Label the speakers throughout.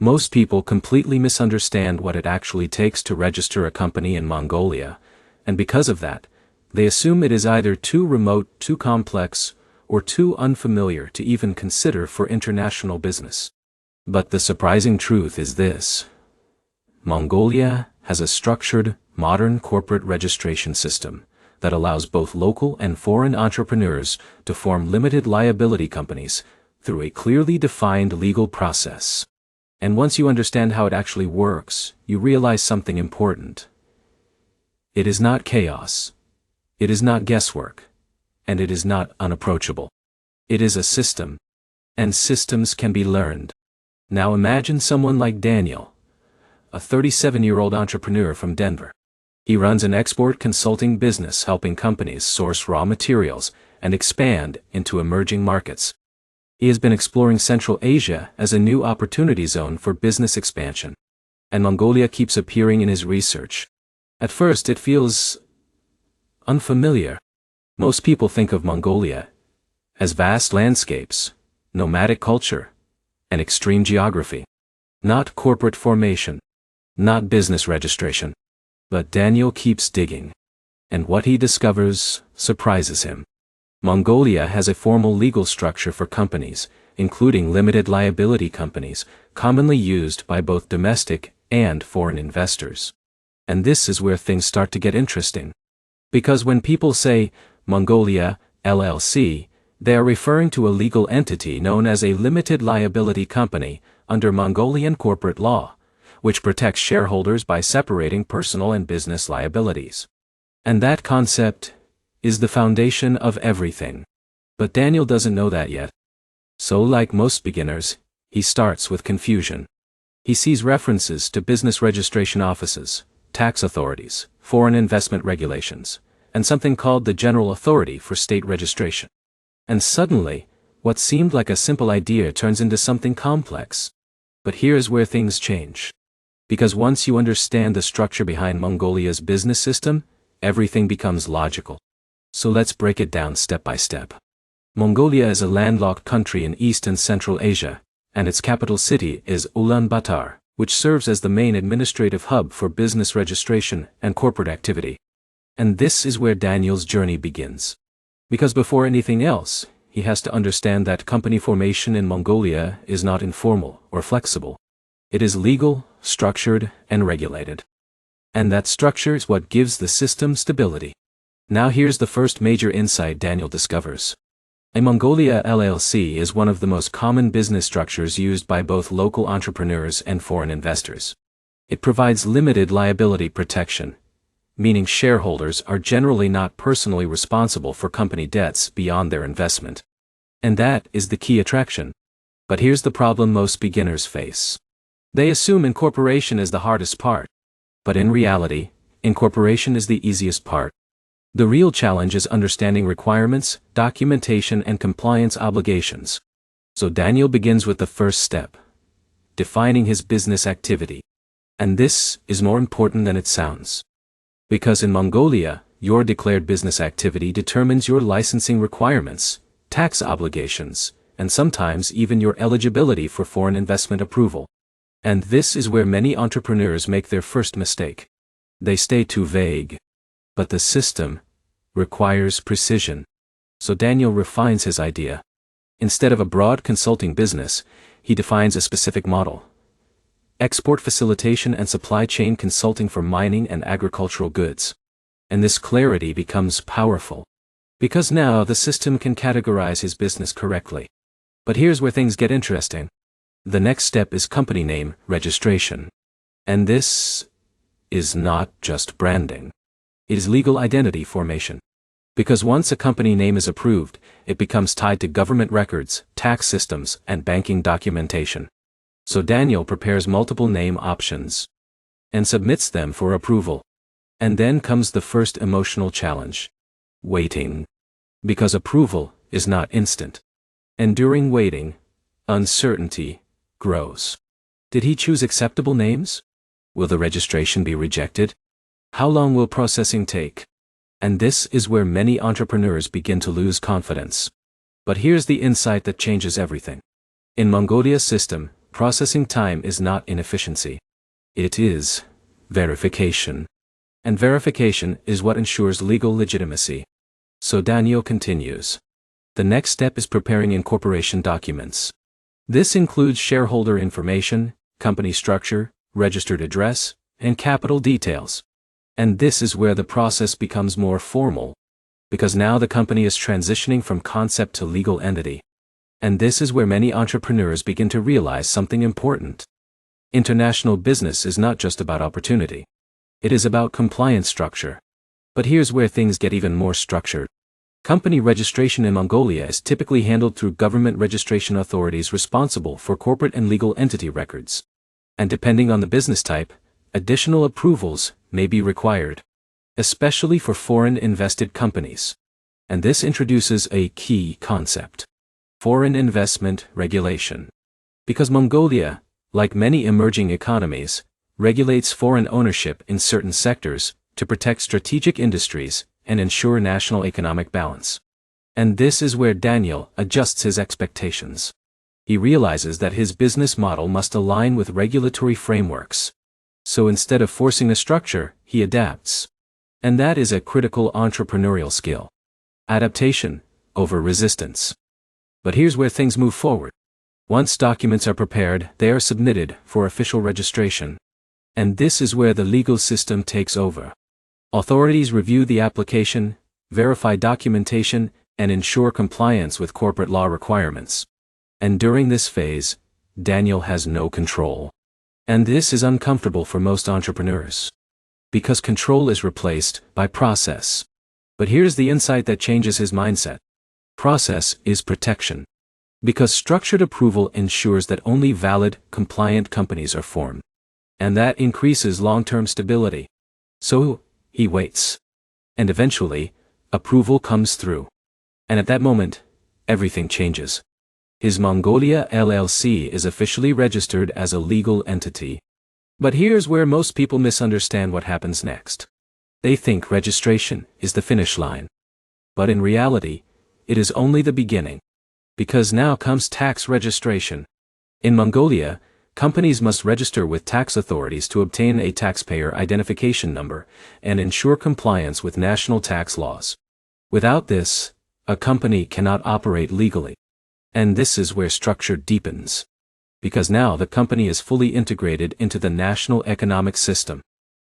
Speaker 1: Most people completely misunderstand what it actually takes to register a company in Mongolia, and because of that, they assume it is either too remote, too complex, or too unfamiliar to even consider for international business. But the surprising truth is this: Mongolia has a structured, modern corporate registration system that allows both local and foreign entrepreneurs to form limited liability companies through a clearly defined legal process. And once you understand how it actually works, you realize something important. It is not chaos. It is not guesswork. And it is not unapproachable. It is a system. And systems can be learned. Now imagine someone like Daniel, a 37-year-old entrepreneur from Denver. He runs an export consulting business helping companies source raw materials and expand into emerging markets. He has been exploring Central Asia as a new opportunity zone for business expansion. And Mongolia keeps appearing in his research. At first it feels unfamiliar. Most people think of Mongolia as vast landscapes, nomadic culture, and extreme geography. Not corporate formation. Not business registration. But Daniel keeps digging. And what he discovers surprises him. Mongolia has a formal legal structure for companies, including limited liability companies, commonly used by both domestic and foreign investors. And this is where things start to get interesting. Because when people say Mongolia LLC, they are referring to a legal entity known as a limited liability company under Mongolian corporate law, which protects shareholders by separating personal and business liabilities. And that concept is the foundation of everything. But Daniel doesn't know that yet. So like most beginners, he starts with confusion. He sees references to business registration offices, tax authorities, foreign investment regulations, and something called the General Authority for State Registration. And suddenly, what seemed like a simple idea turns into something complex. But here's where things change. Because once you understand the structure behind Mongolia's business system, everything becomes logical. So let's break it down step by step. Mongolia is a landlocked country in East and Central Asia, and its capital city is Ulaanbaatar, which serves as the main administrative hub for business registration and corporate activity. And this is where Daniel's journey begins. Because before anything else, he has to understand that company formation in Mongolia is not informal or flexible. It is legal, structured, and regulated. And that structure is what gives the system stability. Now here's the first major insight Daniel discovers. A Mongolia LLC is one of the most common business structures used by both local entrepreneurs and foreign investors. It provides limited liability protection, meaning shareholders are generally not personally responsible for company debts beyond their investment. And that is the key attraction. But here's the problem most beginners face. They assume incorporation is the hardest part. But in reality, incorporation is the easiest part. The real challenge is understanding requirements, documentation, and compliance obligations. So Daniel begins with the first step: defining his business activity. And this is more important than it sounds. Because in Mongolia, your declared business activity determines your licensing requirements, tax obligations, and sometimes even your eligibility for foreign investment approval. And this is where many entrepreneurs make their first mistake. They stay too vague. But the system requires precision. So Daniel refines his idea. Instead of a broad consulting business, he defines a specific model: export facilitation and supply chain consulting for mining and agricultural goods. And this clarity becomes powerful. Because now the system can categorize his business correctly. But here's where things get interesting. The next step is company name registration. And this is not just branding. It is legal identity formation. Because once a company name is approved, it becomes tied to government records, tax systems, and banking documentation. So Daniel prepares multiple name options and submits them for approval. And then comes the first emotional challenge: waiting. Because approval is not instant. And during waiting, uncertainty grows. Did he choose acceptable names? Will the registration be rejected? How long will processing take? And this is where many entrepreneurs begin to lose confidence. But here's the insight that changes everything. In Mongolia's system, processing time is not inefficiency. It is verification. And verification is what ensures legal legitimacy. So Daniel continues. The next step is preparing incorporation documents. This includes shareholder information, company structure, registered address, and capital details. And this is where the process becomes more formal, because now the company is transitioning from concept to legal entity. And this is where many entrepreneurs begin to realize something important. International business is not just about opportunity. It is about compliance structure. But here's where things get even more structured. Company registration in Mongolia is typically handled through government registration authorities responsible for corporate and legal entity records. And depending on the business type, additional approvals may be required, especially for foreign invested companies. And this introduces a key concept: foreign investment regulation. Because Mongolia, like many emerging economies, regulates foreign ownership in certain sectors to protect strategic industries and ensure national economic balance. And this is where Daniel adjusts his expectations. He realizes that his business model must align with regulatory frameworks. So instead of forcing a structure, he adapts. And that is a critical entrepreneurial skill. Adaptation over resistance. But here's where things move forward. Once documents are prepared, they are submitted for official registration. And this is where the legal system takes over. Authorities review the application, verify documentation, and ensure compliance with corporate law requirements. And during this phase, Daniel has no control. And this is uncomfortable for most entrepreneurs. Because control is replaced by process. But here's the insight that changes his mindset. Process is protection. Because structured approval ensures that only valid, compliant companies are formed. And that increases long-term stability. So, he waits. And eventually, approval comes through. And at that moment, everything changes. His Mongolia LLC is officially registered as a legal entity. But here's where most people misunderstand what happens next. They think registration is the finish line. But in reality, it is only the beginning. Because now comes tax registration. In Mongolia, companies must register with tax authorities to obtain a taxpayer identification number and ensure compliance with national tax laws. Without this, a company cannot operate legally. And this is where structure deepens. Because now the company is fully integrated into the national economic system.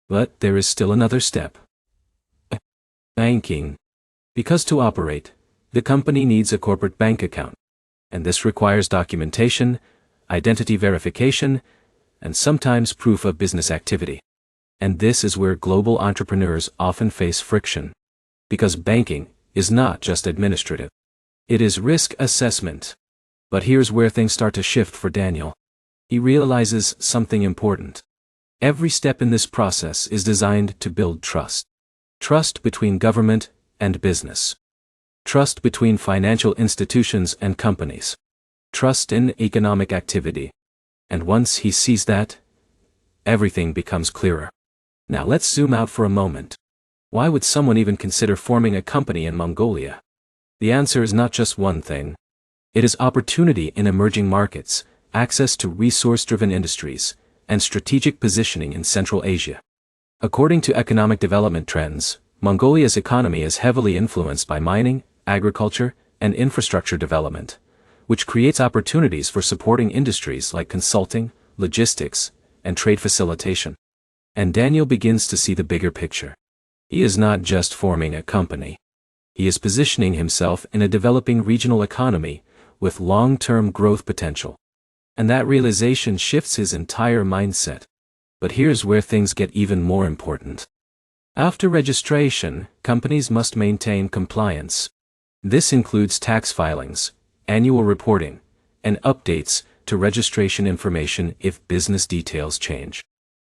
Speaker 1: But there is still another step. Banking. Because to operate, the company needs a corporate bank account. And this requires documentation, identity verification, and sometimes proof of business activity. And this is where global entrepreneurs often face friction. Because banking is not just administrative. It is risk assessment. But here's where things start to shift for Daniel. He realizes something important. Every step in this process is designed to build trust. Trust between government and business. Trust between financial institutions and companies. Trust in economic activity. And once he sees that, everything becomes clearer. Now let's zoom out for a moment. Why would someone even consider forming a company in Mongolia? The answer is not just one thing. It is opportunity in emerging markets, access to resource-driven industries, and strategic positioning in Central Asia. According to economic development trends, Mongolia's economy is heavily influenced by mining, agriculture, and infrastructure development, which creates opportunities for supporting industries like consulting, logistics, and trade facilitation. And Daniel begins to see the bigger picture. He is not just forming a company. He is positioning himself in a developing regional economy with long-term growth potential. And that realization shifts his entire mindset. But here's where things get even more important. After registration, companies must maintain compliance. This includes tax filings, annual reporting, and updates to registration information if business details change.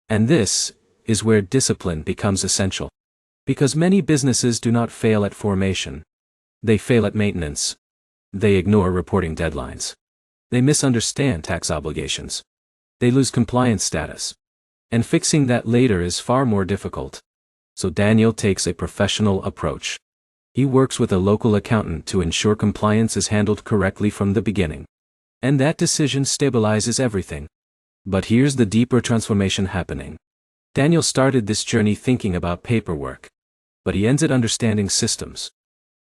Speaker 1: And this is where discipline becomes essential. Because many businesses do not fail at formation. They fail at maintenance. They ignore reporting deadlines. They misunderstand tax obligations. They lose compliance status. And fixing that later is far more difficult. So Daniel takes a professional approach. He works with a local accountant to ensure compliance is handled correctly from the beginning. And that decision stabilizes everything. But here's the deeper transformation happening. Daniel started this journey thinking about paperwork, but he ends it understanding systems.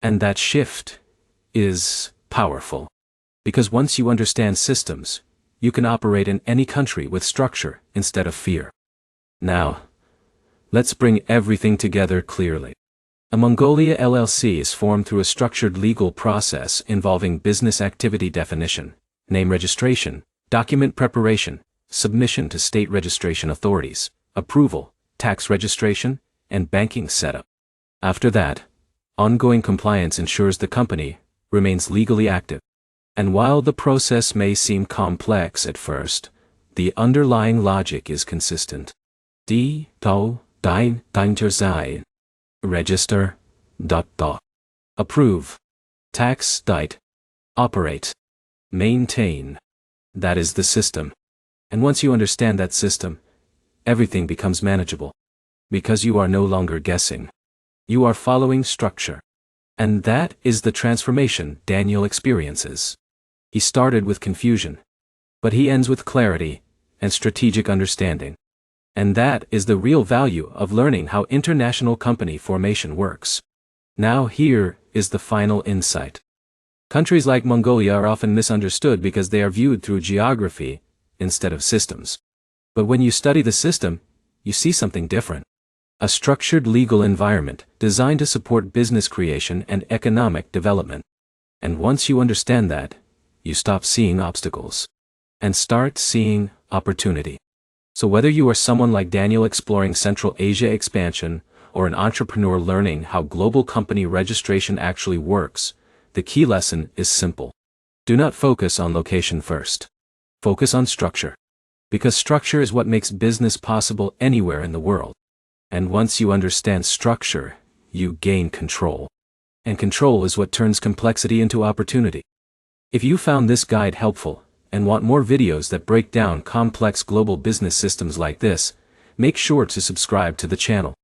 Speaker 1: And that shift is powerful. Because once you understand systems, you can operate in any country with structure instead of fear. Now, let's bring everything together clearly. A Mongolia LLC is formed through a structured legal process involving business activity definition, name registration, document preparation, submission to state registration authorities, approval, tax registration, and banking setup. After that, ongoing compliance ensures the company remains legally active. And while the process may seem complex at first, the underlying logic is consistent. D, to, dine, sein. Register, approve, tax, operate, maintain. That is the system. And once you understand that system, everything becomes manageable. Because you are no longer guessing. You are following structure. And that is the transformation Daniel experiences. He started with confusion, but he ends with clarity and strategic understanding. And that is the real value of learning how international company formation works. Now here is the final insight. Countries like Mongolia are often misunderstood because they are viewed through geography instead of systems. But when you study the system, you see something different. A structured legal environment designed to support business creation and economic development. And once you understand that, you stop seeing obstacles and start seeing opportunity. So whether you are someone like Daniel exploring Central Asia expansion, or an entrepreneur learning how global company registration actually works, the key lesson is simple. Do not focus on location first. Focus on structure. Because structure is what makes business possible anywhere in the world. And once you understand structure, you gain control. And control is what turns complexity into opportunity. If you found this guide helpful, and want more videos that break down complex global business systems like this, make sure to subscribe to the channel.